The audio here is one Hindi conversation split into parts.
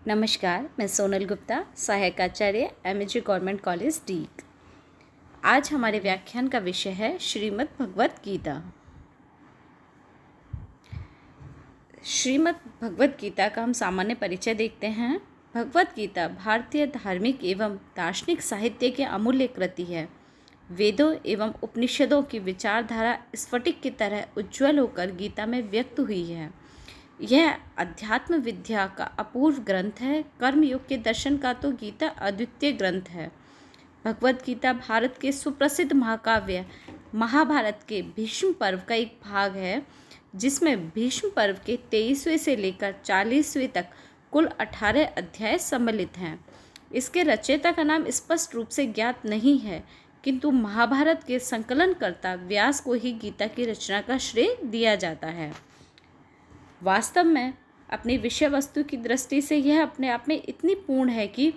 नमस्कार, मैं सोनल गुप्ता, सहायक आचार्य एमएजी गवर्नमेंट कॉलेज डीग। आज हमारे व्याख्यान का विषय है श्रीमद् भगवत गीता। श्रीमद् भगवत गीता का हम सामान्य परिचय देखते हैं। भगवत गीता भारतीय धार्मिक एवं दार्शनिक साहित्य की अमूल्य कृति है। वेदों एवं उपनिषदों की विचारधारा स्फटिक की तरह उज्ज्वल होकर गीता में व्यक्त हुई है। यह अध्यात्म विद्या का अपूर्व ग्रंथ है। कर्मयोग के दर्शन का तो गीता अद्वितीय ग्रंथ है। भगवत गीता भारत के सुप्रसिद्ध महाकाव्य महाभारत के भीष्म पर्व का एक भाग है, जिसमें भीष्म पर्व के 23वें से लेकर 40वें तक कुल 18 अध्याय सम्मिलित हैं। इसके रचयिता का नाम स्पष्ट रूप से ज्ञात नहीं है, किंतु महाभारत के संकलनकर्ता व्यास को ही गीता की रचना का श्रेय दिया जाता है। वास्तव में अपनी विषय वस्तु की दृष्टि से यह अपने आप में इतनी पूर्ण है कि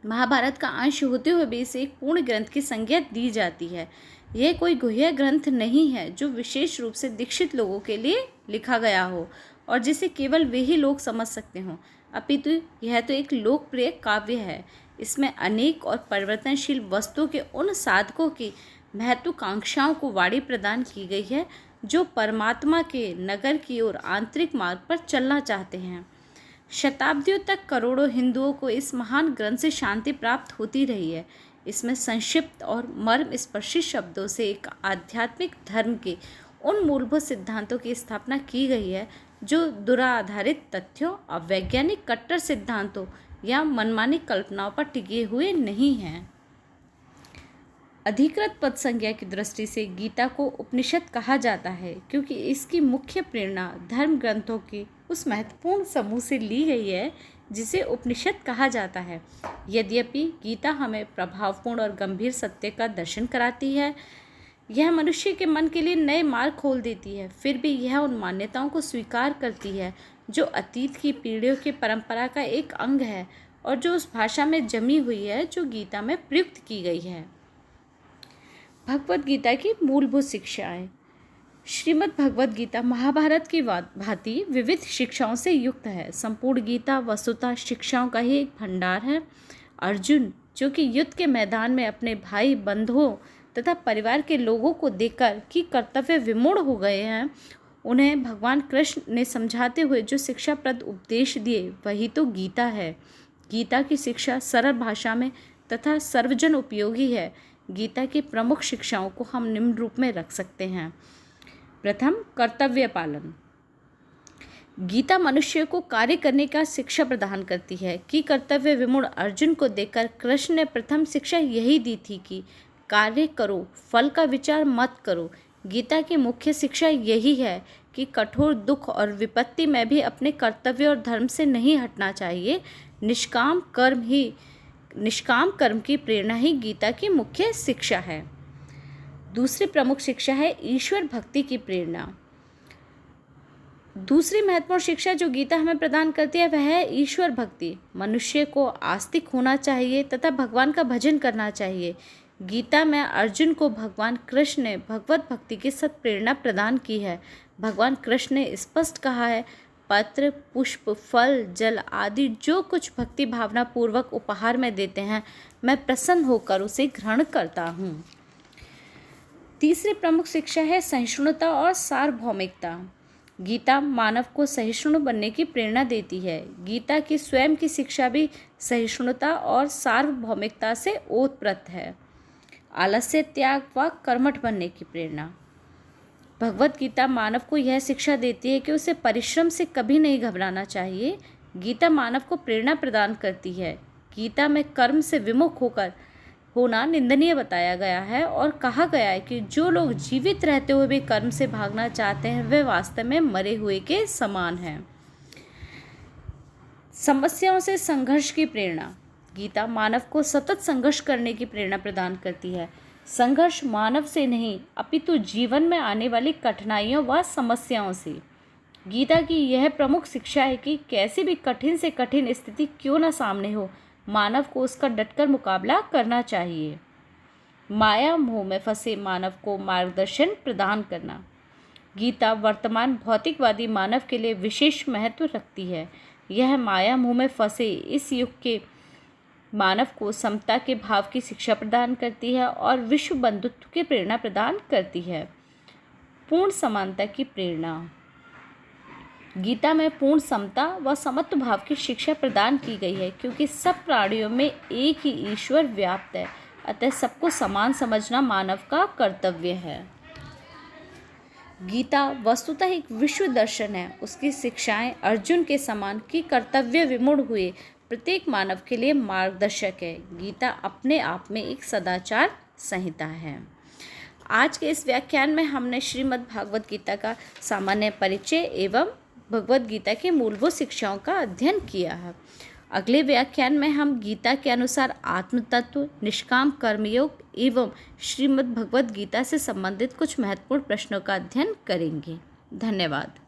महाभारत का अंश होते हुए भी इसे एक पूर्ण ग्रंथ की संज्ञा दी जाती है। यह कोई गुह्य ग्रंथ नहीं है जो विशेष रूप से दीक्षित लोगों के लिए लिखा गया हो और जिसे केवल वे ही लोग समझ सकते हों, अपितु यह तो एक लोकप्रिय काव्य है। इसमें अनेक और परिवर्तनशील वस्तुओं के उन साधकों की महत्वाकांक्षाओं को वाणी प्रदान की गई है जो परमात्मा के नगर की ओर आंतरिक मार्ग पर चलना चाहते हैं। शताब्दियों तक करोड़ों हिंदुओं को इस महान ग्रंथ से शांति प्राप्त होती रही है। इसमें संक्षिप्त और मर्म स्पर्शी शब्दों से एक आध्यात्मिक धर्म के उन मूलभूत सिद्धांतों की स्थापना की गई है जो दुराधारित तथ्यों, अवैज्ञानिक कट्टर सिद्धांतों या मनमानी कल्पनाओं पर टिके हुए नहीं हैं। अधिकृत पद संज्ञा की दृष्टि से गीता को उपनिषद कहा जाता है, क्योंकि इसकी मुख्य प्रेरणा धर्म ग्रंथों की उस महत्वपूर्ण समूह से ली गई है जिसे उपनिषद कहा जाता है। यद्यपि गीता हमें प्रभावपूर्ण और गंभीर सत्य का दर्शन कराती है, यह मनुष्य के मन के लिए नए मार्ग खोल देती है, फिर भी यह उन मान्यताओं को स्वीकार करती है जो अतीत की पीढ़ियों की परंपरा का एक अंग है और जो उस भाषा में जमी हुई है जो गीता में प्रयुक्त की गई है। भगवत गीता की मूलभूत शिक्षाएं। श्रीमद् भगवत गीता महाभारत की भांति विविध शिक्षाओं से युक्त है। संपूर्ण गीता वस्तुतः शिक्षाओं का ही एक भंडार है। अर्जुन, जो कि युद्ध के मैदान में अपने भाई बंधुओं तथा परिवार के लोगों को देखकर कि कर्तव्य विमूढ़ हो गए हैं, उन्हें भगवान कृष्ण ने समझाते हुए जो शिक्षाप्रद उपदेश दिए वही तो गीता है। गीता की शिक्षा सरल भाषा में तथा सर्वजन उपयोगी है। गीता की प्रमुख शिक्षाओं को हम निम्न रूप में रख सकते हैं। प्रथम, कर्तव्य पालन। गीता मनुष्य को कार्य करने का शिक्षा प्रदान करती है कि कर्तव्य विमूढ़ अर्जुन को देखकर कृष्ण ने प्रथम शिक्षा यही दी थी कि कार्य करो, फल का विचार मत करो। गीता की मुख्य शिक्षा यही है कि कठोर दुख और विपत्ति में भी अपने कर्तव्य और धर्म से नहीं हटना चाहिए। निष्काम कर्म की प्रेरणा ही गीता की मुख्य शिक्षा है। दूसरी प्रमुख शिक्षा है ईश्वर भक्ति की प्रेरणा। दूसरी महत्वपूर्ण शिक्षा जो गीता हमें प्रदान करती है वह है ईश्वर भक्ति। मनुष्य को आस्तिक होना चाहिए तथा भगवान का भजन करना चाहिए। गीता में अर्जुन को भगवान कृष्ण ने भगवत भक्ति की सत्प्रेरणा प्रदान की है। भगवान कृष्ण ने स्पष्ट कहा है, पत्र, पुष्प, फल, जल आदि जो कुछ भक्ति भावना पूर्वक उपहार में देते हैं, मैं प्रसन्न होकर उसे ग्रहण करता हूँ। तीसरी प्रमुख शिक्षा है सहिष्णुता और सार्वभौमिकता। गीता मानव को सहिष्णु बनने की प्रेरणा देती है। गीता की स्वयं की शिक्षा भी सहिष्णुता और सार्वभौमिकता से ओतप्रोत है। आलस्य त्याग व कर्मठ बनने की प्रेरणा। भगवत गीता मानव को यह शिक्षा देती है कि उसे परिश्रम से कभी नहीं घबराना चाहिए। गीता मानव को प्रेरणा प्रदान करती है। गीता में कर्म से विमुख होना निंदनीय बताया गया है और कहा गया है कि जो लोग जीवित रहते हुए भी कर्म से भागना चाहते हैं वे वास्तव में मरे हुए के समान हैं। समस्याओं से संघर्ष की प्रेरणा। गीता मानव को सतत संघर्ष करने की प्रेरणा प्रदान करती है। संघर्ष मानव से नहीं अपितु जीवन में आने वाली कठिनाइयों व समस्याओं से। गीता की यह प्रमुख शिक्षा है कि कैसी भी कठिन से कठिन स्थिति क्यों न सामने हो, मानव को उसका डटकर मुकाबला करना चाहिए। माया मोह में फंसे मानव को मार्गदर्शन प्रदान करना। गीता वर्तमान भौतिकवादी मानव के लिए विशेष महत्व रखती है। यह माया मोह में फंसे इस युग के मानव को समता के भाव की शिक्षा प्रदान करती है और विश्व बंधुत्व की प्रेरणा प्रदान करती है। पूर्ण समानता की प्रेरणा। गीता में पूर्ण समता व समत्व भाव की शिक्षा प्रदान की गई है, क्योंकि सब प्राणियों में एक ही ईश्वर व्याप्त है, अतः सबको समान समझना मानव का कर्तव्य है। गीता वस्तुतः एक विश्व दर्शन है। उसकी शिक्षाएं अर्जुन के समान की कर्तव्य विमूढ़ हुए प्रत्येक मानव के लिए मार्गदर्शक है। गीता अपने आप में एक सदाचार संहिता है। आज के इस व्याख्यान में हमने श्रीमद् भागवत गीता का सामान्य परिचय एवं भगवत गीता की मूलभूत शिक्षाओं का अध्ययन किया है। अगले व्याख्यान में हम गीता के अनुसार आत्म तत्व, निष्काम कर्मयोग एवं श्रीमद् भगवत गीता से संबंधित कुछ महत्वपूर्ण प्रश्नों का अध्ययन करेंगे। धन्यवाद।